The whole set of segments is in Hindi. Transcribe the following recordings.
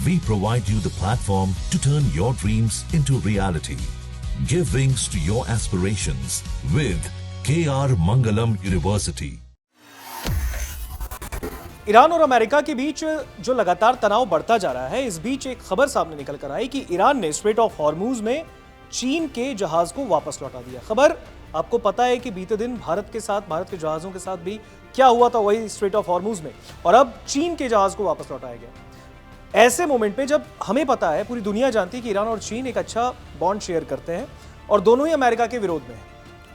we provide you the platform to turn your dreams into reality. Give wings to your aspirations with KR Mangalam University. Iran और अमेरिका के बीच जो लगातार तनाव बढ़ता जा रहा है, इस बीच एक खबर सामने निकल कर आई कि ईरान ने स्ट्रेट ऑफ हॉर्मूज में चीन के जहाज को वापस लौटा दिया। खबर आपको पता है कि बीते दिन भारत के जहाज़ों के साथ भी क्या हुआ था, वही स्ट्रेट ऑफ हॉर्मूज में, और अब चीन के जहाज को वापस लौटाया गया। ऐसे मोमेंट पे जब हमें पता है, पूरी दुनिया जानती है कि ईरान और चीन एक अच्छा बॉन्ड शेयर करते हैं और दोनों ही अमेरिका के विरोध में हैं,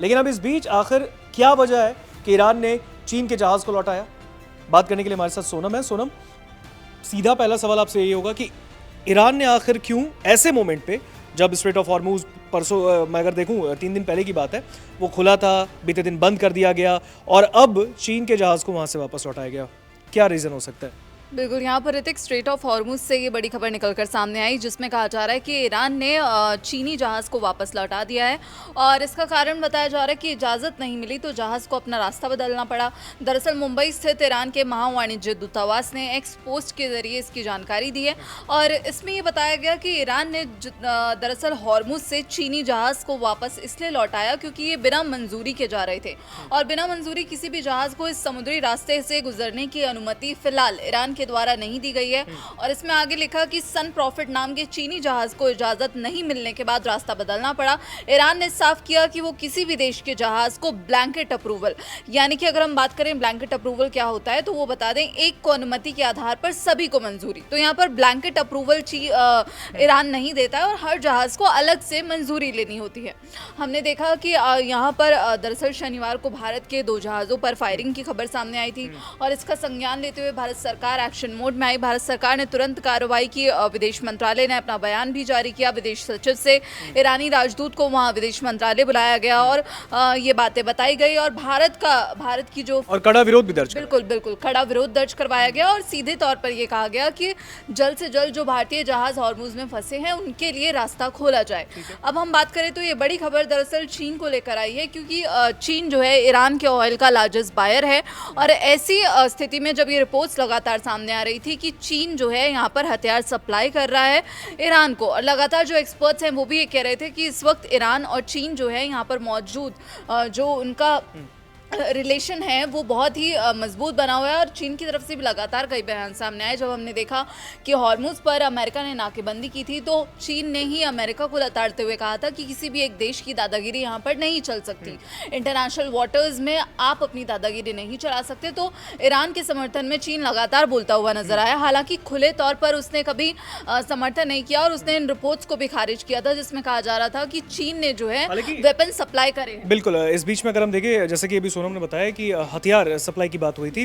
लेकिन अब इस बीच आखिर क्या वजह है कि ईरान ने चीन के जहाज को लौटाया? बात करने के लिए हमारे साथ सोनम है। सोनम, सीधा पहला सवाल आपसे यही होगा कि ईरान ने आखिर क्यों ऐसे मोमेंट पे, जब स्ट्रेट ऑफ हॉर्मूज परसों मैं अगर देखूं 3 दिन पहले की बात है, वो खुला था, बीते दिन बंद कर दिया गया और अब चीन के जहाज को वहां से वापस लौटाया गया, क्या रीजन हो सकता है? बिल्कुल, यहाँ पर ऋतिक, स्ट्रेट ऑफ हॉर्मूज से ये बड़ी खबर निकलकर सामने आई जिसमें कहा जा रहा है कि ईरान ने चीनी जहाज़ को वापस लौटा दिया है और इसका कारण बताया जा रहा है कि इजाज़त नहीं मिली तो जहाज़ को अपना रास्ता बदलना पड़ा। दरअसल मुंबई स्थित ईरान के महावाणिज्य दूतावास ने एक्स पोस्ट के जरिए इसकी जानकारी दी है और इसमें ये बताया गया कि ईरान ने दरअसल हॉर्मूज से चीनी जहाज़ को वापस इसलिए लौटाया क्योंकि ये बिना मंजूरी के जा रहे थे और बिना मंजूरी किसी भी जहाज़ को इस समुद्री रास्ते से गुजरने की अनुमति फिलहाल ईरान के द्वारा नहीं दी गई है। और इसमें आगे लिखा कि सन प्रॉफिट नाम के चीनी जहाज को इजाजत नहीं मिलने के बाद रास्ता बदलना पड़ा। ईरान ने साफ किया कि वो किसी भी देश के जहाज को ब्लैंकेट अप्रूवल, यानी कि अगर हम बात करें ब्लैंकेट अप्रूवल क्या होता है तो वो बता दें, एक को अनुमति के आधार पर सभी को मंजूरी। तो यहाँ पर ब्लैंकेट अप्रूवल ईरान नहीं देता है और हर जहाज को अलग से मंजूरी लेनी होती है। हमने देखा कि यहाँ पर दरअसल शनिवार को भारत के 2 जहाज़ों पर फायरिंग की खबर सामने आई थी और इसका संज्ञान लेते हुए भारत सरकार एक्शन मोड में आई। भारत सरकार ने तुरंत कार्रवाई की। विदेश मंत्रालय ने अपना बयान भी जारी किया। विदेश सचिव से ईरानी राजदूत को वहां विदेश मंत्रालय बुलाया गया और ये बातें बताई गई और भारत की जो और कड़ा विरोध भी दर्ज, बिल्कुल कड़ा विरोध दर्ज करवाया गया और सीधे तौर पर यह कहा गया कि जल्द से जल्द जो भारतीय जहाज हॉर्मूज में फंसे हैं उनके लिए रास्ता खोला जाए। अब हम बात करें तो ये बड़ी खबर दरअसल चीन को लेकर आई है क्योंकि चीन जो है ईरान के ऑयल का लार्जेस्ट बायर है और ऐसी स्थिति में जब ये रिपोर्ट्स लगातार सामने आ रही थी कि चीन जो है यहाँ पर हथियार सप्लाई कर रहा है ईरान को, और लगातार जो एक्सपर्ट्स हैं वो भी ये कह रहे थे कि इस वक्त ईरान और चीन जो है यहाँ पर मौजूद जो उनका रिलेशन है वो बहुत ही मजबूत बना हुआ है और चीन की तरफ से भी लगातार कई बयान सामने आए। जब हमने देखा कि हॉर्मूज पर अमेरिका ने नाकेबंदी की थी तो चीन ने ही अमेरिका को लताड़ते हुए कहा था कि किसी भी एक देश की दादागिरी यहाँ पर नहीं चल सकती, इंटरनेशनल वाटर्स में आप अपनी दादागिरी नहीं चला सकते। तो ईरान के समर्थन में चीन लगातार बोलता हुआ नजर आया, हालांकि खुले तौर पर उसने कभी समर्थन नहीं किया और उसने इन रिपोर्ट्स को भी खारिज किया था जिसमें कहा जा रहा था कि चीन ने जो है वेपन सप्लाई करे। बिल्कुल, इस बीच में अगर हम देखें, जैसे कि अभी सोनम ने बताया कि हथियार सप्लाई की बात हुई थी,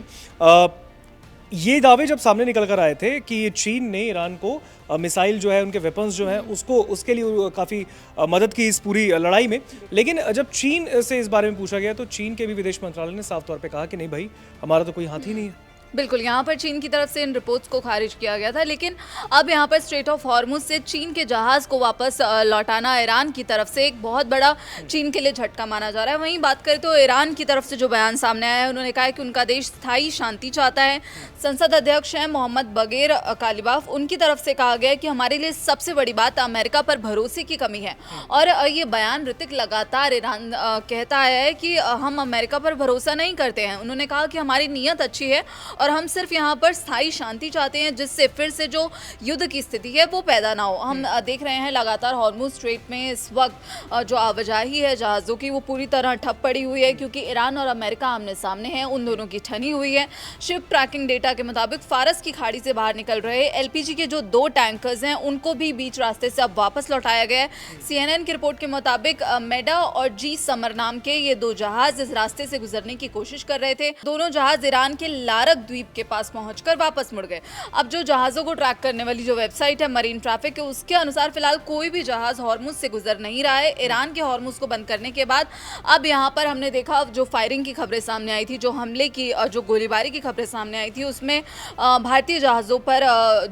ये दावे जब सामने निकल कर आए थे कि चीन ने ईरान को मिसाइल जो है, उनके वेपन्स जो हैं उसके लिए काफ़ी मदद की इस पूरी लड़ाई में, लेकिन जब चीन से इस बारे में पूछा गया तो चीन के भी विदेश मंत्रालय ने साफ तौर पे कहा कि नहीं भाई, हमारा तो कोई हाथ ही नहीं है। बिल्कुल, यहाँ पर चीन की तरफ से इन रिपोर्ट्स को खारिज किया गया था, लेकिन अब यहाँ पर स्ट्रेट ऑफ हॉर्मूज से चीन के जहाज़ को वापस लौटाना ईरान की तरफ से एक बहुत बड़ा चीन के लिए झटका माना जा रहा है। वहीं बात करें तो ईरान की तरफ से जो बयान सामने आया है, उन्होंने कहा है कि उनका देश स्थायी शांति चाहता है। संसद अध्यक्ष हैं मोहम्मद बगैर कालिबाफ, उनकी तरफ से कहा गया है कि हमारे लिए सबसे बड़ी बात अमेरिका पर भरोसे की कमी है। और ये बयान ऋतिक लगातार ईरान कहता है कि हम अमेरिका पर भरोसा नहीं करते हैं। उन्होंने कहा कि हमारी नीयत अच्छी है और हम सिर्फ यहाँ पर स्थायी शांति चाहते हैं जिससे फिर से जो युद्ध की स्थिति है वो पैदा ना हो। हम देख रहे हैं लगातार हॉर्मूज स्ट्रेट में इस वक्त जो आवाजाही है जहाज़ों की वो पूरी तरह ठप पड़ी हुई है क्योंकि ईरान और अमेरिका आमने सामने हैं, उन दोनों की ठनी हुई है। शिप ट्रैकिंग डेटा के मुताबिक फारस की खाड़ी से बाहर निकल रहे एलपीजी के जो 2 टैंकर्स हैं उनको भी बीच रास्ते से अब वापस लौटाया गया है। CNN की रिपोर्ट के मुताबिक मेडा और जी समर नाम के ये 2 जहाज इस रास्ते से गुजरने की कोशिश कर रहे थे। दोनों जहाज ईरान के लारक द्वीप के पास पहुंचकर वापस मुड़ गए। अब जो जहाज़ों को ट्रैक करने वाली जो वेबसाइट है मरीन ट्रैफिक, उसके अनुसार फिलहाल कोई भी जहाज हॉर्मुज से गुजर नहीं रहा है। ईरान के हॉर्मुज को बंद करने के बाद अब यहाँ पर हमने देखा जो फायरिंग की खबरें सामने आई थी, जो हमले की जो गोलीबारी की खबरें सामने आई थी, उसमें भारतीय जहाज़ों पर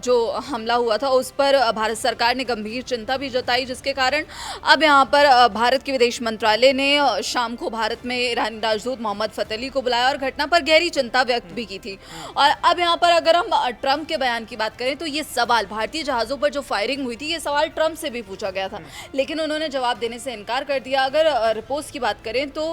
जो हमला हुआ था उस पर भारत सरकार ने गंभीर चिंता भी जताई, जिसके कारण अब यहाँ पर भारत के विदेश मंत्रालय ने शाम को भारत में ईरानी राजदूत मोहम्मद फतेह अली को बुलाया और घटना पर गहरी चिंता व्यक्त भी की थी। और अब यहाँ पर अगर हम ट्रंप के बयान की बात करें तो ये सवाल भारतीय जहाज़ों पर जो फायरिंग हुई थी, ये सवाल ट्रंप से भी पूछा गया था, लेकिन उन्होंने जवाब देने से इनकार कर दिया। अगर रिपोर्ट्स की बात करें तो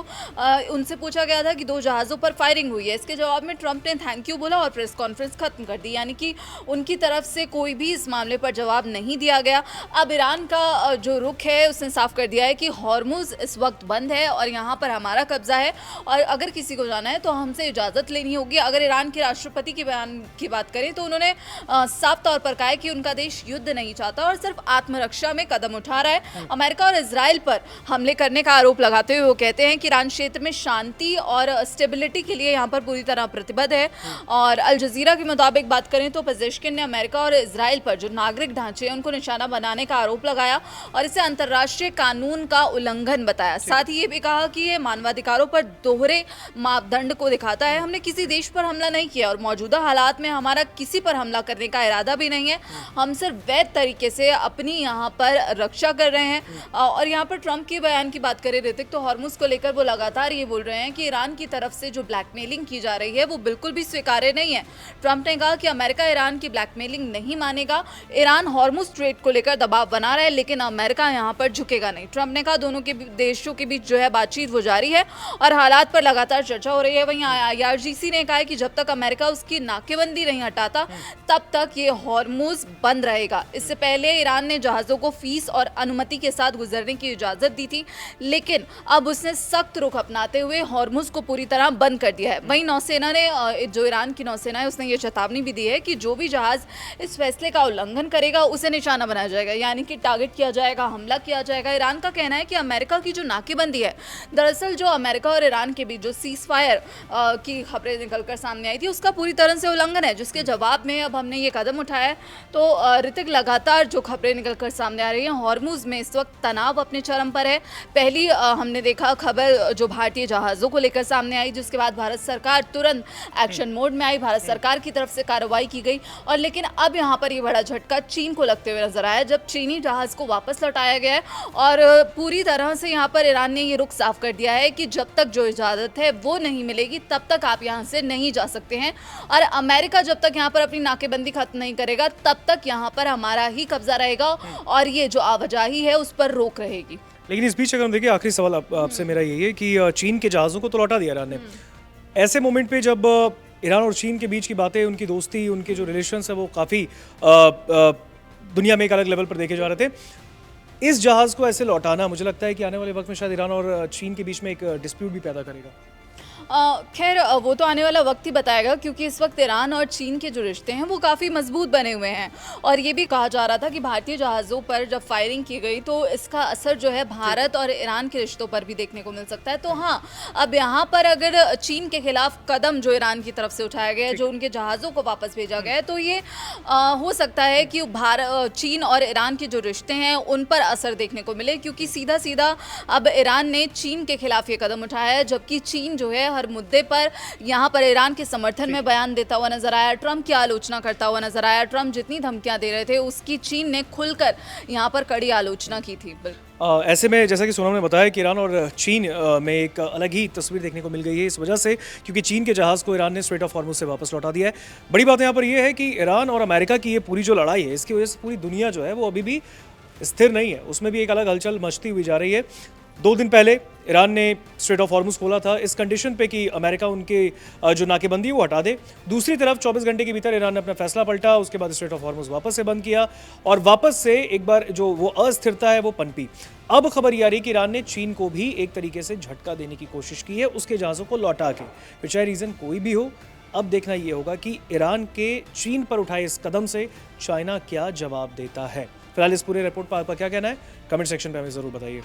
उनसे पूछा गया था कि 2 जहाज़ों पर फायरिंग हुई है, इसके जवाब में ट्रंप ने थैंक यू बोला और प्रेस कॉन्फ्रेंस खत्म कर दी, यानी कि उनकी तरफ से कोई भी इस मामले पर जवाब नहीं दिया गया। अब ईरान का जो रुख है उसने साफ कर दिया है कि हॉर्मुज़ इस वक्त बंद है और यहाँ पर हमारा कब्जा है, और अगर किसी को जाना है तो हमसे इजाज़त लेनी होगी। अगर ईरान के राष्ट्रपति के बयान की बात करें तो उन्होंने साफ तौर पर कहा है कि उनका देश युद्ध नहीं चाहता और सिर्फ आत्मरक्षा में कदम उठा रहा है। अमेरिका और इजराइल पर हमले करने का आरोप लगाते हुए वो कहते हैं कि ईरान क्षेत्र में शांति और स्टेबिलिटी के लिए यहाँ पर पूरी तरह प्रतिबद्ध है। और अल जजीरा के मुताबिक बात करें तो पेजेश्किन ने अमेरिका और इजराइल पर जो नागरिक ढांचे हैं उनको निशाना बनाने का आरोप लगाया और इसे अंतर्राष्ट्रीय कानून का उल्लंघन बताया। साथ ही ये भी कहा कि ये मानवाधिकारों पर दोहरे मापदंड को दिखाता है। हमने किसी देश पर हमला नहीं किया और मौजूदा हालात में हमारा किसी पर हमला करने का इरादा भी नहीं है। हम सिर्फ वैध तरीके से अपनी यहाँ पर रक्षा कर रहे हैं। और यहाँ पर ट्रंप के बयान की बात करें ऋतिक, तो हॉर्मुज़ को लेकर वो लगातार ये बोल रहे हैं कि ईरान की तरफ से जो ब्लैकमेलिंग की जा रही है वो बिल्कुल भी स्वीकार्य नहीं है। ट्रंप ने कहा कि अमेरिका ईरान की ब्लैकमेलिंग नहीं मानेगा। ईरान हॉर्मुज़ स्ट्रेट को लेकर दबाव बना रहा है, लेकिन अमेरिका यहाँ पर झुकेगा नहीं। ट्रंप ने कहा दोनों के देशों के बीच जो है बातचीत वो जारी है और हालात पर लगातार चर्चा हो रही है। वहीं IRGC ने कहा है कि जब तक अमेरिका उसकी नाकेबंदी नहीं हटाता तब तक ये हॉर्मुज़ बंद रहेगा। इससे पहले ईरान ने जहाज़ों को फीस और अनुमति के साथ गुजरने की इजाज़त दी थी, लेकिन अब उसने सख्त रुख अपनाते हुए हॉर्मुज़ को पूरी तरह बंद कर दिया है। वहीं नौसेना ने, जो ईरान की नौसेना है, उसने ये चेतावनी भी दी है कि जो भी जहाज़ इस फैसले का उल्लंघन करेगा उसे निशाना बनाया जाएगा, यानी कि टारगेट किया जाएगा, हमला किया जाएगा। ईरान का कहना है कि अमेरिका की जो नाकेबंदी है, दरअसल जो अमेरिका और ईरान के बीच जो सीज फायर की खबरें निकलकर सामने आई थी उसका पूरी तरह से उल्लंघन है, जिसके जवाब में अब हमने ये कदम उठाया है। तो ऋतिक, लगातार जो खबरें निकलकर सामने आ रही हैं, हॉर्मुज़ में इस वक्त तनाव अपने चरम पर है। पहली हमने देखा खबर जो भारतीय जहाज़ों को लेकर सामने आई, जिसके बाद भारत सरकार तुरंत एक्शन मोड में आई, भारत सरकार की तरफ से कार्रवाई की गई। और लेकिन अब यहाँ पर ये बड़ा झटका चीन को लगते हुए नजर आया, जब चीनी जहाज़ को वापस लौटाया गया है और पूरी तरह से यहाँ पर ईरान ने ये रुख साफ कर दिया है कि जब तक जो इजाज़त है वो नहीं मिलेगी तब तक आप यहाँ से नहीं जा सकते हैं, और अमेरिका जब तक यहाँ पर अपनी नाकेबंदी खत्म नहीं करेगा तब तक यहाँ पर हमारा ही कब्जा रहेगा और ये जो आवाजाही है उस पर रोक रहेगी। लेकिन इस बीच अगर हम देखिए, आखिरी सवाल आपसे मेरा यही है कि चीन के जहाज़ों को तो लौटा दिया ईरान ने। ऐसे मोमेंट पे जब ईरान और चीन के बीच की बातें, उनकी दोस्ती, उनके जो रिलेशंस है वो काफ़ी दुनिया में एक अलग लेवल पर देखे जा रहे थे, इस जहाज़ को ऐसे लौटाना मुझे लगता है कि आने वाले वक्त में शायद ईरान और चीन के बीच में एक डिस्प्यूट भी पैदा करेगा। खैर वो तो आने वाला वक्त ही बताएगा, क्योंकि इस वक्त ईरान और चीन के जो रिश्ते हैं वो काफ़ी मजबूत बने हुए हैं। और ये भी कहा जा रहा था कि भारतीय जहाज़ों पर जब फायरिंग की गई तो इसका असर जो है भारत और ईरान के रिश्तों पर भी देखने को मिल सकता है। तो हाँ, अब यहाँ पर अगर चीन के खिलाफ कदम जो ईरान की तरफ से उठाया गया है, जो उनके जहाज़ों को वापस भेजा गया है, तो ये हो सकता है कि चीन और ईरान के जो रिश्ते हैं उन पर असर देखने को मिले, क्योंकि सीधा सीधा अब ईरान ने चीन के खिलाफ ये कदम उठाया है, जबकि चीन जो है हर मुद्दे पर यहाँ पर ईरान के समर्थन में बयान देता हुआ नजर आया, ट्रंप की आलोचना करता हुआ नजर आया। ट्रंप जितनी धमकियां दे रहे थे उसकी चीन ने खुलकर यहाँ पर कड़ी आलोचना की थी। ऐसे में जैसा कि सोनम ने बताया कि ईरान और चीन में एक अलग ही तस्वीर देखने को मिल गई है इस वजह से, क्योंकि चीन के जहाज़ को ईरान ने स्ट्रेट ऑफ हॉर्मुज़ से वापस लौटा दिया है। बड़ी बात यहाँ पर यह है कि ईरान और अमेरिका की ये पूरी जो लड़ाई है, इसकी वजह से पूरी दुनिया जो है वो अभी भी स्थिर नहीं है, उसमें भी एक अलग हलचल मचती हुई जा रही है। 2 दिन पहले ईरान ने स्ट्रेट ऑफ हॉर्मुज़ खोला था इस कंडीशन पे कि अमेरिका उनके जो नाकेबंदी है वो हटा दे। दूसरी तरफ 24 घंटे के भीतर ईरान ने अपना फैसला पलटा, उसके बाद स्ट्रेट ऑफ हॉर्मुज़ वापस से बंद किया और वापस से एक बार जो वो अस्थिरता है वो पनपी। अब खबर ये आ रही कि ईरान ने चीन को भी एक तरीके से झटका देने की कोशिश की है उसके जहाज़ों को लौटा के। फिर चाहे रीज़न कोई भी हो, अब देखना ये होगा कि ईरान के चीन पर उठाए इस कदम से चाइना क्या जवाब देता है। फिलहाल इस पूरे रिपोर्ट पर आपका क्या कहना है, कमेंट सेक्शन पे हमें ज़रूर बताइए।